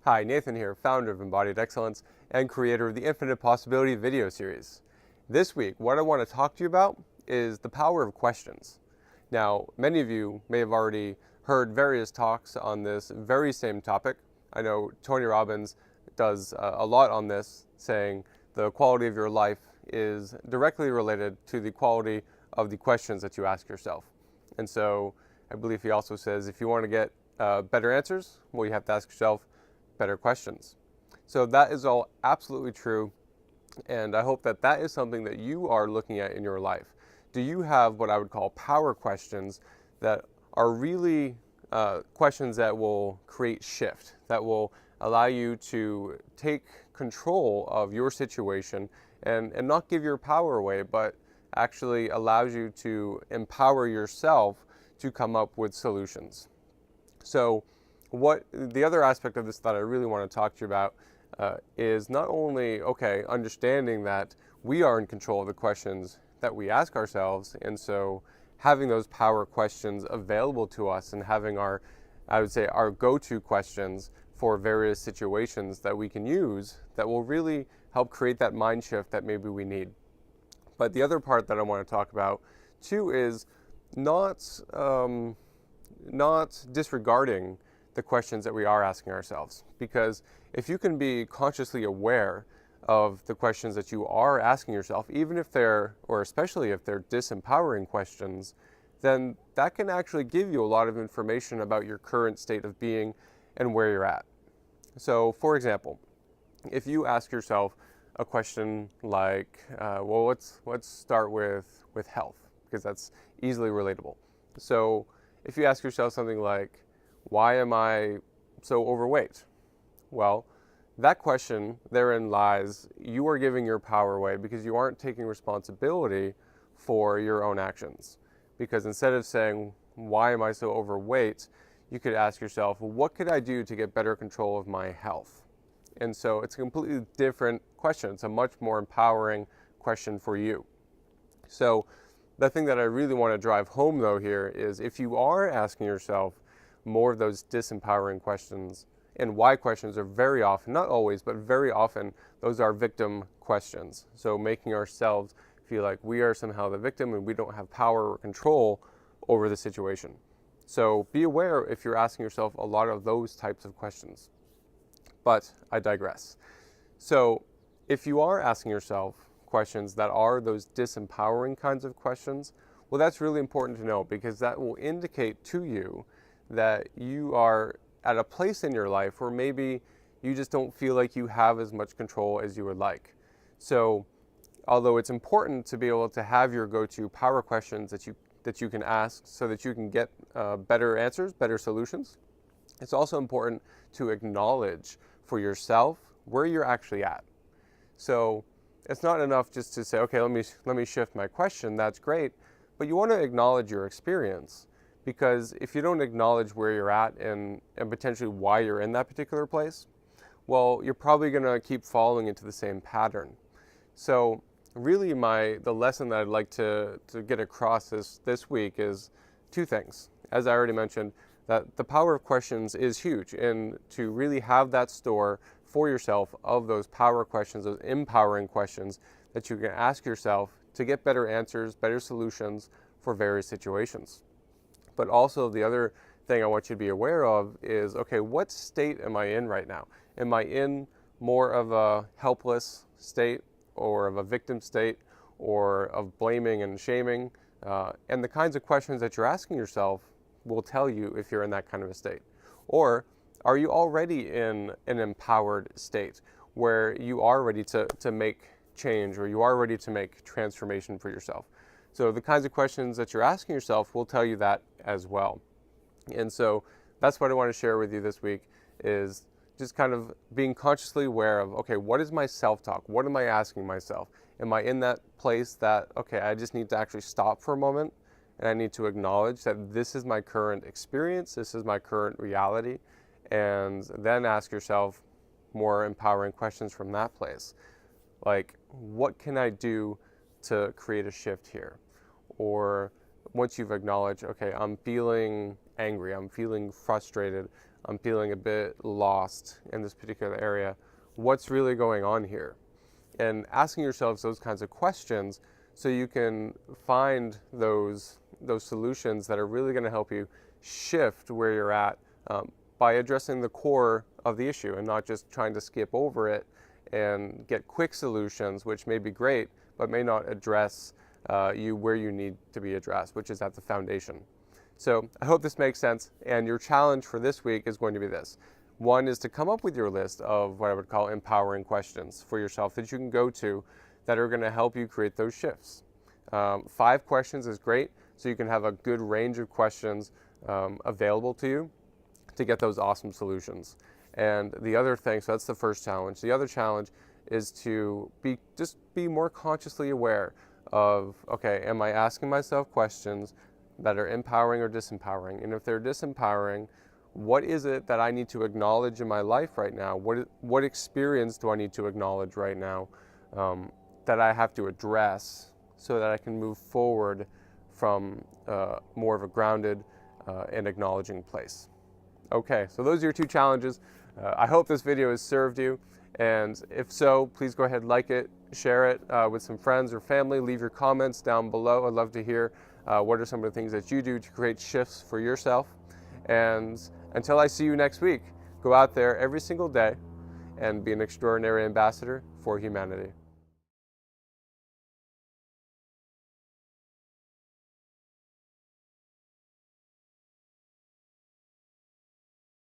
Hi, Nathan here, founder of Embodied Excellence and creator of the Infinite Possibility video series. This week, what I want to talk to you about is the power of questions. Now, many of you may have already heard various talks on this very same topic. I know Tony Robbins does a lot on this, saying the quality of your life is directly related to the quality of the questions that you ask yourself. And so I believe he also says if you want to get better answers, well, you have to ask yourself better questions. So that is all absolutely true, and I hope that that is something that you are looking at in your life. Do you have what I would call power questions that are really questions that will create shift, that will allow you to take control of your situation and not give your power away, but actually allows you to empower yourself to come up with solutions? So what the other aspect of this that I really want to talk to you about is not only, understanding that we are in control of the questions that we ask ourselves, and so having those power questions available to us and having I would say, our go-to questions for various situations that we can use that will really help create that mind shift that maybe we need. But the other part that I want to talk about too is not disregarding the questions that we are asking ourselves. Because if you can be consciously aware of the questions that you are asking yourself, even if they're, or especially if they're disempowering questions, then that can actually give you a lot of information about your current state of being and where you're at. So, for example, if you ask yourself a question like, let's start with health, because that's easily relatable. So, if you ask yourself something like, why am I so overweight? Well, that question, therein lies, you are giving your power away because you aren't taking responsibility for your own actions. Because instead of saying, why am I so overweight? You could ask yourself, what could I do to get better control of my health? And so it's a completely different question. It's a much more empowering question for you. So the thing that I really want to drive home though here is if you are asking yourself more of those disempowering questions, and why questions are very often, not always, but very often, those are victim questions. So making ourselves feel like we are somehow the victim and we don't have power or control over the situation. So be aware if you're asking yourself a lot of those types of questions. But I digress. So if you are asking yourself questions that are those disempowering kinds of questions, well, that's really important to know, because that will indicate to you that you are at a place in your life where maybe you just don't feel like you have as much control as you would like. So although it's important to be able to have your go-to power questions that you can ask so that you can get better answers, better solutions, it's also important to acknowledge for yourself where you're actually at. So it's not enough just to say, okay, let me shift my question. That's great, but you want to acknowledge your experience. Because if you don't acknowledge where you're at and potentially why you're in that particular place, well, you're probably going to keep falling into the same pattern. So really the lesson that I'd like to get across this week is two things. As I already mentioned, that the power of questions is huge, and to really have that store for yourself of those power questions, those empowering questions that you can ask yourself to get better answers, better solutions for various situations. But also the other thing I want you to be aware of is, okay, what state am I in right now? Am I in more of a helpless state or of a victim state or of blaming and shaming? And the kinds of questions that you're asking yourself will tell you if you're in that kind of a state. Or are you already in an empowered state where you are ready to make change, or you are ready to make transformation for yourself? So the kinds of questions that you're asking yourself will tell you that as well. And so that's what I want to share with you this week, is just kind of being consciously aware of, okay, what is my self-talk? What am I asking myself? Am I in that place that, okay, I just need to actually stop for a moment and I need to acknowledge that this is my current experience, this is my current reality, and then ask yourself more empowering questions from that place. Like, what can I do to create a shift here? Or once you've acknowledged, okay, I'm feeling angry, I'm feeling frustrated, I'm feeling a bit lost in this particular area. What's really going on here? And asking yourselves those kinds of questions so you can find those solutions that are really going to help you shift where you're at, by addressing the core of the issue and not just trying to skip over it and get quick solutions, which may be great, but may not address you where you need to be addressed, which is at the foundation. So I hope this makes sense, and your challenge for this week is going to be this. One is to come up with your list of what I would call empowering questions for yourself that you can go to that are going to help you create those shifts. 5 questions is great, so you can have a good range of questions available to you to get those awesome solutions. And the other thing, so that's the first challenge. The other challenge is to be more consciously aware of, okay, am I asking myself questions that are empowering or disempowering? And if they're disempowering, what is it that I need to acknowledge in my life right now? What experience do I need to acknowledge right now that I have to address so that I can move forward from more of a grounded and acknowledging place? Okay, so those are your 2 challenges. I hope this video has served you. And if so, please go ahead, like it, share it with some friends or family. Leave your comments down below. I'd love to hear what are some of the things that you do to create shifts for yourself. And until I see you next week, go out there every single day and be an extraordinary ambassador for humanity.